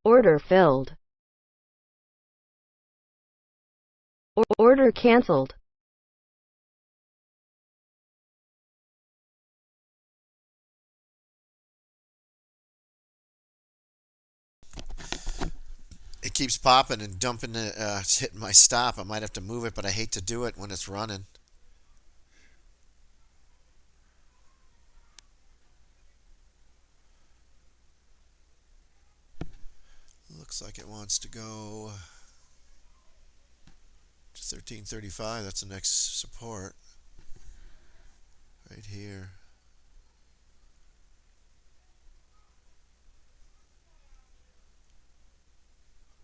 Order filled. Order canceled. It keeps popping and dumping. It's hitting my stop. I might have to move it, but I hate to do it when it's running. Looks like it wants to go to 1335. That's the next support right here.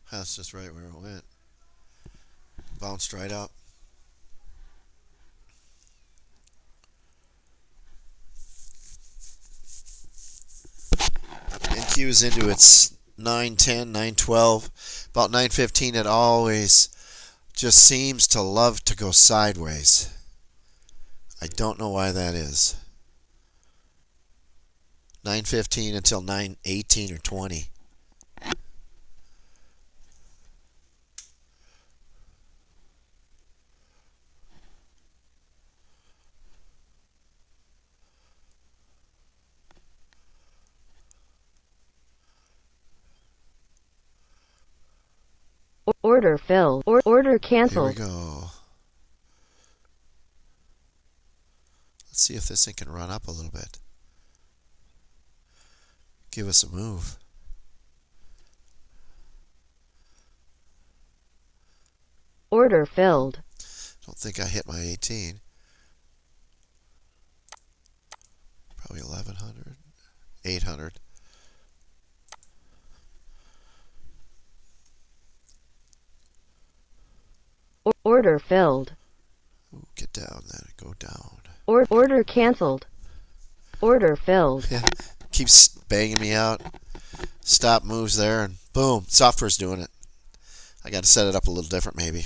That's just right where it went. Bounced right up. NQ is into its 910, 912. About 915 it always just seems to love to go sideways. I don't know why that is. 915 until 918 or 20. Order filled. Order canceled. Here we go. Let's see if this thing can run up a little bit. Give us a move. Order filled. Don't think I hit my 18. Probably 1100, 800. Order filled. Ooh, get down then. Go down. Order canceled. Order filled. Yeah, keeps banging me out. Stop moves there, and boom, software's doing it. I got to set it up a little different, maybe.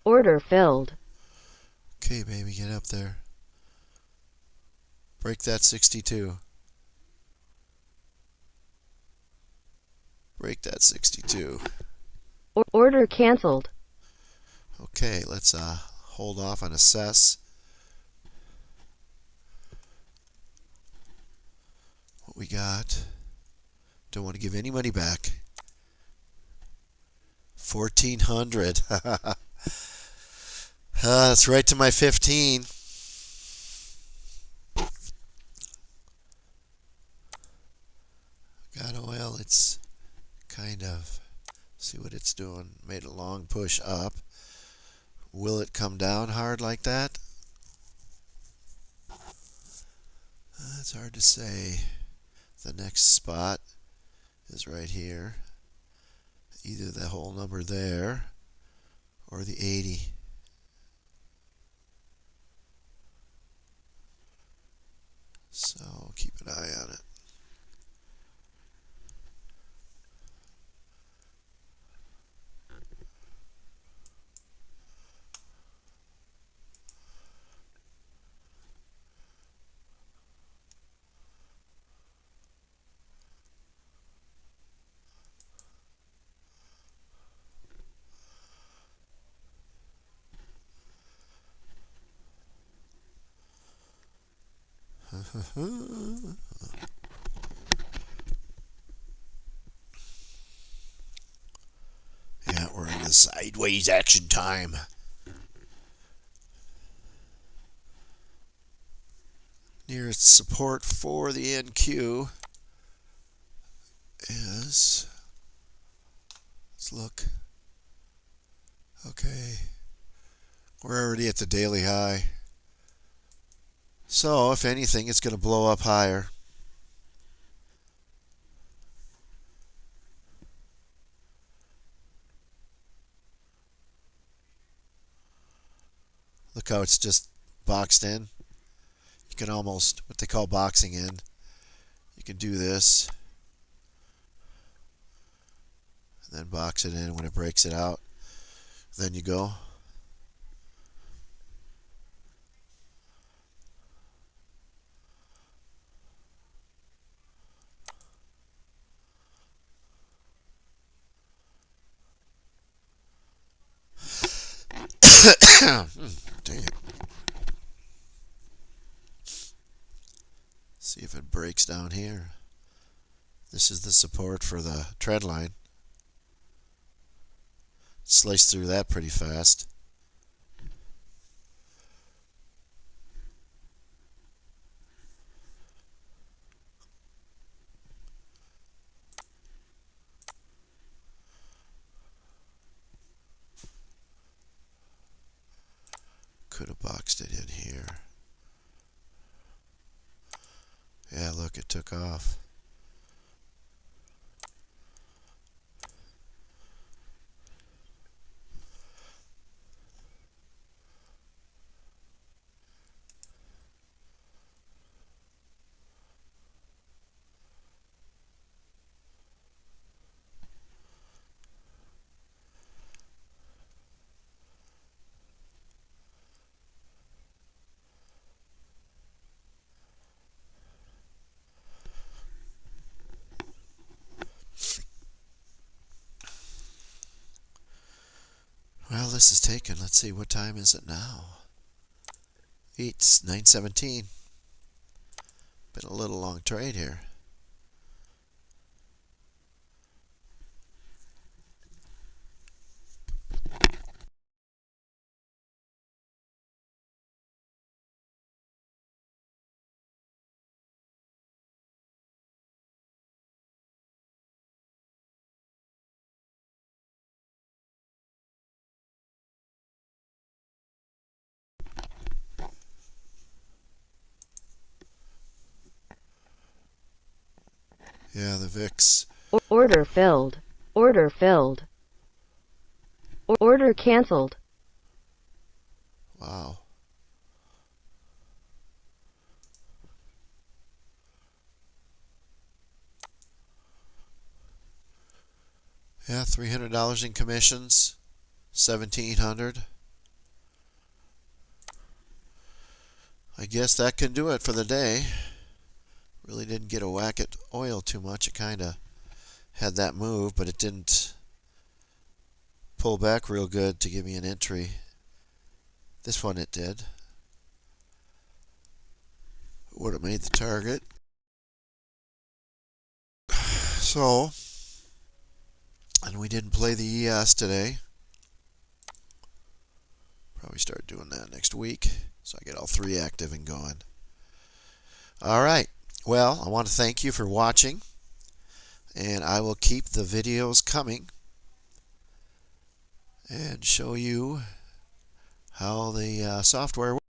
Order filled. Okay, baby, get up there. Break that 62. Break that 62. Order canceled. Okay, let's hold off on assess. What we got? Don't want to give any money back. 1400. That's right to my 15. Got oil. It's kind of, see what it's doing. Made a long push up. Will it come down hard like that? It's hard to say. The next spot is right here. Either the whole number there or the 80. So keep an eye on it. Yeah, we're in the sideways action time. Nearest support for the NQ is, let's look. Okay, we're already at the daily high. So if anything, it's going to blow up higher. Look how it's just boxed in. You can almost, what they call boxing in. You can do this, and then box it in when it breaks it out. Then you go. Dang it. See if it breaks down here. This is the support for the trend line. Sliced through that pretty fast. Could have boxed it in here. Yeah, look, it took off. Well, this is taken. Let's see, what time is it now? It's 9:17. Been a little long trade here. Yeah, the VIX. Order filled. Order filled. Order canceled. Wow. Yeah, $300 in commissions. 1,700. I guess that can do it for the day. Really didn't get a whack at oil too much. It kind of had that move, but it didn't pull back real good to give me an entry. This one it did. Would have made the target. So, and we didn't play the ES today. Probably start doing that next week, so I get all three active and going. All right. Well, I want to thank you for watching, and I will keep the videos coming and show you how the software works.